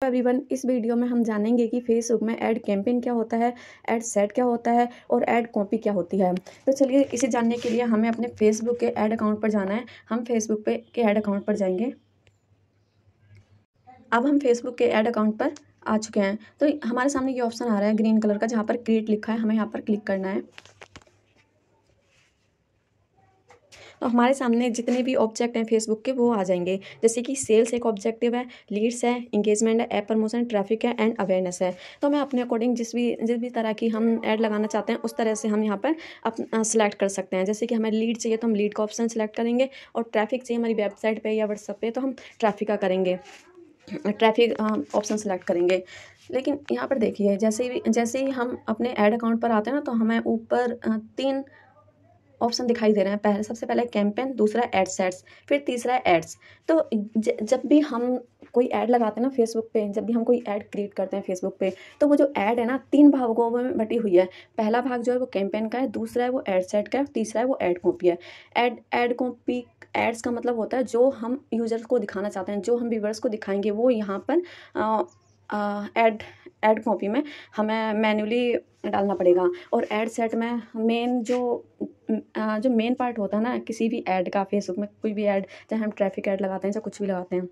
Everyone, इस video में हम जानेंगे कि फेसबुक में ऐड कैंपेन क्या होता है, ऐड सेट क्या होता है और ऐड कॉपी क्या होती है। तो चलिए, इसे जानने के लिए हमें अपने फेसबुक के ऐड अकाउंट पर जाना है। हम फेसबुक के ऐड अकाउंट पर जाएंगे। अब हम फेसबुक के ऐड अकाउंट पर आ चुके हैं। तो हमारे सामने ये ऑप्शन आ रहा है ग्रीन कलर का, जहाँ पर क्रिएट लिखा है। हमें यहाँ पर क्लिक करना है। तो हमारे सामने जितने भी ऑब्जेक्ट हैं फेसबुक के वो आ जाएंगे, जैसे कि सेल्स एक ऑब्जेक्टिव है, लीड्स है, इंगेजमेंट है, ऐप प्रमोशन, ट्रैफिक है एंड अवेयरनेस है। तो हमें अपने अकॉर्डिंग जिस भी तरह की हम ऐड लगाना चाहते हैं उस तरह से हम यहाँ पर अपना सेलेक्ट कर सकते हैं। जैसे कि हमें लीड चाहिए तो हम लीड का ऑप्शन सेलेक्ट करेंगे, और ट्रैफिक चाहिए हमारी वेबसाइट पर या व्हाट्सएप पे तो हम ट्रैफिक का करेंगे, ट्रैफिक ऑप्शन सेलेक्ट करेंगे। लेकिन यहाँ पर देखिए, जैसे ही हम अपने ऐड अकाउंट पर आते हैं ना, तो हमें ऊपर 3 ऑप्शन दिखाई दे रहे हैं। सबसे पहले कैंपेन, दूसरा एड सेट्स, फिर तीसरा एड्स। तो जब भी हम कोई ऐड लगाते हैं ना फेसबुक पे, जब भी हम कोई ऐड क्रिएट करते हैं फेसबुक पे, तो वो जो ऐड है ना 3 भागों में बटी हुई है। पहला भाग जो है वो कैंपेन का है, दूसरा है वो एड सेट का है, तीसरा है वो एड कॉपी है। एड कॉपी, एड्स का मतलब होता है जो हम यूजर्स को दिखाना चाहते हैं, जो हम व्यूअर्स को दिखाएंगे, वो यहाँ पर एड कॉपी में हमें मैन्युअली डालना पड़ेगा। और एड सेट में जो मेन पार्ट होता है ना किसी भी ऐड का, फेसबुक में कोई भी ऐड, चाहे हम ट्रैफिक ऐड लगाते हैं चाहे कुछ भी लगाते हैं।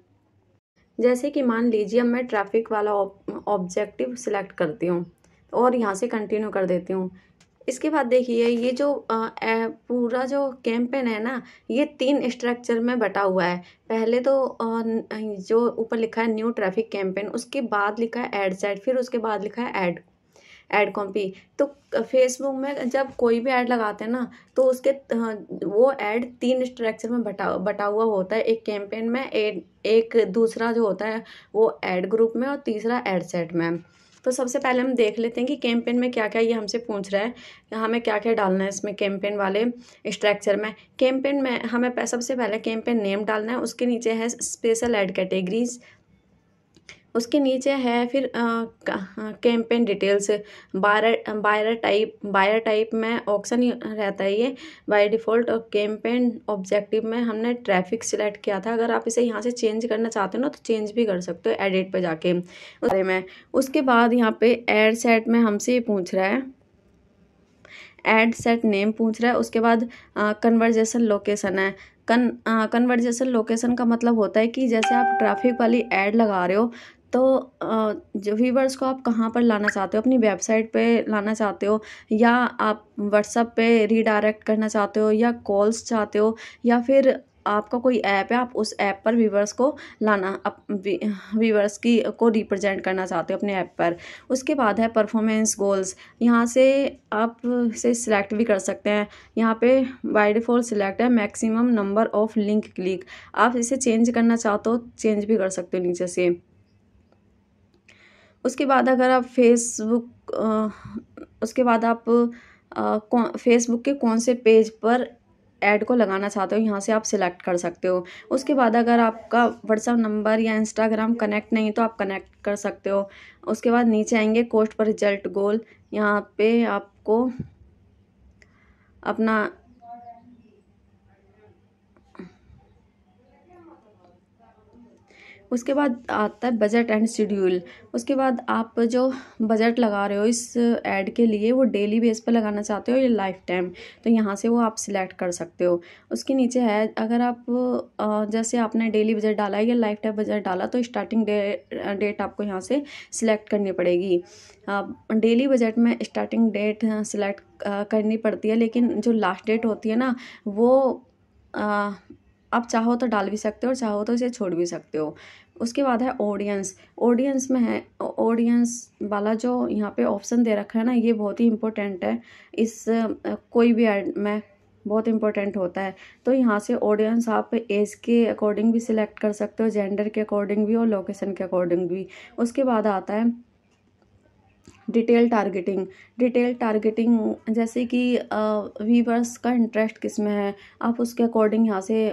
जैसे कि मान लीजिए मैं ट्रैफिक वाला ऑब्जेक्टिव सिलेक्ट करती हूँ और यहाँ से कंटिन्यू कर देती हूँ। इसके बाद देखिए, ये जो पूरा जो कैंपेन है ना, ये 3 स्ट्रक्चर में बटा हुआ है। पहले तो जो ऊपर लिखा है न्यू ट्रैफिक कैंपेन, उसके बाद लिखा है एड सेट, फिर उसके बाद लिखा है एड कॉपी। तो फेसबुक में जब कोई भी ऐड लगाते हैं ना, तो उसके वो ऐड 3 स्ट्रक्चर में बटा हुआ होता है। एक कैंपेन में, एक दूसरा जो होता है वो ऐड ग्रुप में, और तीसरा ऐड सेट में। तो सबसे पहले हम देख लेते हैं कि कैंपेन में क्या क्या ये हमसे पूछ रहा है, हमें क्या क्या डालना है इसमें कैंपेन वाले स्ट्रक्चर में। कैंपेन में हमें सबसे पहले कैंपेन नेम डालना है, उसके नीचे है स्पेशल ऐड कैटेगरीज, उसके नीचे है फिर कैंपेन डिटेल्स, बायर टाइप में ऑप्शन रहता है ये बाय डिफ़ॉल्ट। और कैंपेन ऑब्जेक्टिव में हमने ट्रैफिक सिलेक्ट किया था। अगर आप इसे यहाँ से चेंज करना चाहते हो ना, तो चेंज भी कर सकते हो एडिट पे जाके उस बारे में। उसके बाद यहाँ पे एड सेट में हमसे ये पूछ रहा है, एड सेट नेम पूछ रहा है। उसके बाद कन्वर्जेशन लोकेशन है। कन्वर्जेशन लोकेशन का मतलब होता है कि जैसे आप ट्रैफिक वाली ऐड लगा रहे हो, तो जो व्यूवर्स को आप कहाँ पर लाना चाहते हो, अपनी वेबसाइट पे लाना चाहते हो, या आप व्हाट्सएप पे रीडायरेक्ट करना चाहते हो, या कॉल्स चाहते हो, या फिर आपका कोई ऐप है, आप उस ऐप पर व्यूवर्स को लाना, व्यूवर्स को रिप्रेजेंट करना चाहते हो अपने ऐप पर। उसके बाद है परफॉर्मेंस गोल्स। यहाँ से आप इसे सिलेक्ट भी कर सकते हैं। यहाँ पे बाय डिफ़ॉल्ट सिलेक्ट है maximum number of link click. आप इसे चेंज करना चाहते हो, चेंज भी कर सकते हो नीचे से। उसके बाद अगर आप फेसबुक के कौन से पेज पर ऐड को लगाना चाहते हो, यहाँ से आप सिलेक्ट कर सकते हो। उसके बाद अगर आपका व्हाट्सएप नंबर या इंस्टाग्राम कनेक्ट नहीं तो आप कनेक्ट कर सकते हो। उसके बाद नीचे आएंगे कॉस्ट पर रिजल्ट गोल। यहाँ पे आपको अपना उसके बाद आता है बजट एंड शेड्यूल। उसके बाद आप जो बजट लगा रहे हो इस ऐड के लिए, वो डेली बेस पर लगाना चाहते हो या लाइफ टाइम, तो यहाँ से वो आप सिलेक्ट कर सकते हो। उसके नीचे है, अगर आप जैसे आपने डेली बजट डाला है या लाइफ टाइम बजट डाला, तो स्टार्टिंग डेट आपको यहाँ से सिलेक्ट करनी पड़ेगी। डेली बजट में स्टार्टिंग डेट सिलेक्ट करनी पड़ती है, लेकिन जो लास्ट डेट होती है ना, वो आप चाहो तो डाल भी सकते हो और चाहो तो इसे छोड़ भी सकते हो। उसके बाद है ऑडियंस में है, ऑडियंस वाला जो यहाँ पे ऑप्शन दे रखा है ना, ये बहुत ही इम्पोर्टेंट है। इस कोई भी ऐड में बहुत इंपॉर्टेंट होता है। तो यहाँ से ऑडियंस आप एज के अकॉर्डिंग भी सिलेक्ट कर सकते हो, जेंडर के अकॉर्डिंग भी और लोकेशन के अकॉर्डिंग भी। उसके बाद आता है डिटेल टारगेटिंग, जैसे कि व्यूवर्स का इंटरेस्ट किस में है, आप उसके अकॉर्डिंग यहाँ से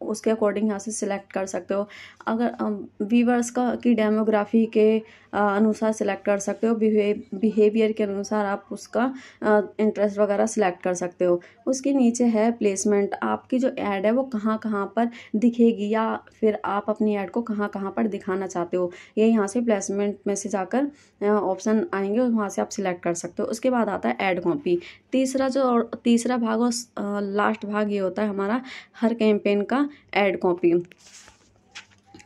उसके अकॉर्डिंग यहाँ से सिलेक्ट कर सकते हो। अगर व्यूअर्स की डेमोग्राफी के अनुसार सिलेक्ट कर सकते हो, बिहेवियर के अनुसार आप उसका इंटरेस्ट वगैरह सिलेक्ट कर सकते हो। उसके नीचे है प्लेसमेंट, आपकी जो ऐड है वो कहाँ कहाँ पर दिखेगी या फिर आप अपनी ऐड को कहाँ कहाँ पर दिखाना चाहते हो, ये यहाँ से प्लेसमेंट में से जाकर ऑप्शन आएंगे और वहाँ से आप सिलेक्ट कर सकते हो। उसके बाद आता है ऐड कॉपी। तीसरा भाग और लास्ट भाग ये होता है हमारा हर कैंपेन का ऐड कॉपी।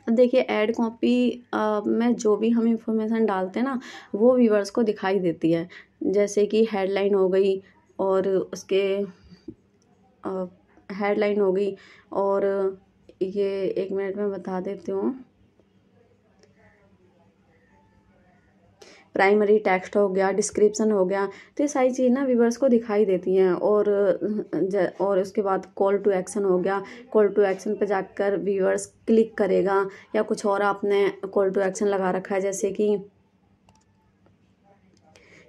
देखिए ऐड कॉपी में जो भी हम इंफॉर्मेशन डालते हैं ना वो व्यूअर्स को दिखाई देती है, जैसे कि हेडलाइन हो गई और उसके हेडलाइन हो गई, और ये 1 मिनट में बता देती हूँ, प्राइमरी टेक्स्ट हो गया, डिस्क्रिप्शन हो गया, तो ये सारी चीज़ ना व्यूअर्स को दिखाई देती हैं। और उसके बाद कॉल टू एक्शन हो गया, कॉल टू एक्शन पे जाकर व्यूअर्स क्लिक करेगा, या कुछ और आपने कॉल टू एक्शन लगा रखा है जैसे कि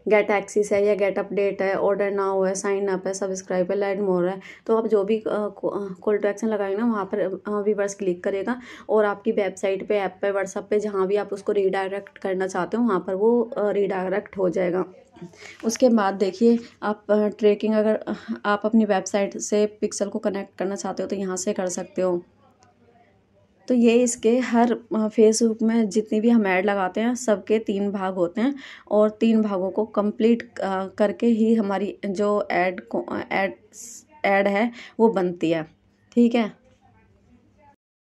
गेट एक्सेस है या गेट अपडेट है, ऑर्डर नाउ है, साइन अप है, सब्सक्राइब है, लर्न मोर है, तो आप जो भी कॉल टू एक्शन लगाएंगे ना वहाँ पर व्यूअर्स क्लिक करेगा और आपकी वेबसाइट पे, ऐप पे, व्हाट्सएप पे जहाँ भी आप उसको रीडायरेक्ट करना चाहते हो वहाँ पर वो रीडायरेक्ट हो जाएगा। उसके बाद देखिए आप ट्रैकिंग, अगर आप अपनी वेबसाइट से पिक्सल को कनेक्ट करना चाहते हो तो यहाँ से कर सकते हो। तो ये इसके हर फेसबुक में जितनी भी हम ऐड लगाते हैं सबके 3 भाग होते हैं, और 3 भागों को कंप्लीट करके ही हमारी जो ऐड है वो बनती है। ठीक है।